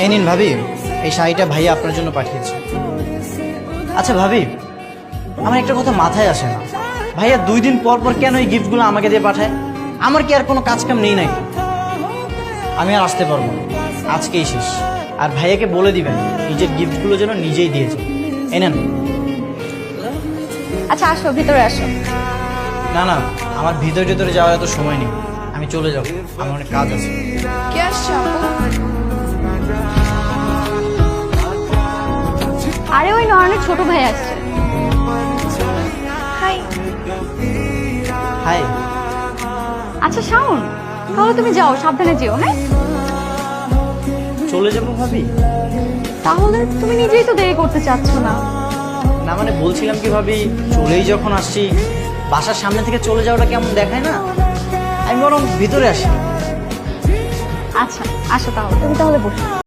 এই নিন ভাবি, এই শাড়িটা ভাইয়া আপনার জন্য পাঠিয়েছে। আচ্ছা ভাবি, আমার একটা কথা মাথায় আসে না, ভাইয়া 2 দিন পর পর কেন এই গিফটগুলো আমাকে দিয়ে পাঠায়? আমার কি আর কোনো কাজ কাম নেই নাকি? আমি আর আসতে পারবো না, আজকেই শেষ। আর ভাইয়াকে বলে দিবেন নিজের গিফটগুলো যেন নিজেই দিয়েছে। এই নেন। আচ্ছা আসো, ভিতরে আসো। না না, আমার ভিতরে যাওয়ার এত সময় নেই, আমি চলে যাবো, আমার অনেক কাজ আছে। কে আসছো আপু? আরে ওই নয়নের ছোট ভাই আসছে। হাই। হাই। আচ্ছা শাওন, তাহলে তুমি যাও, সাবধানে যেও। হ্যাঁ, চলে যাবো ভাবি? তাহলে তুমি নিজেই তো দেরি করতে চাচ্ছ না। না মানে বলছিলাম কি ভাবি, চলেই যখন আসছি, বাসার সামনে থেকে চলে যাওয়াটা কেমন দেখায় না? আমি বরং ভিতরে আসি। আচ্ছা আসো, তাহলে তুমি তাহলে বসো।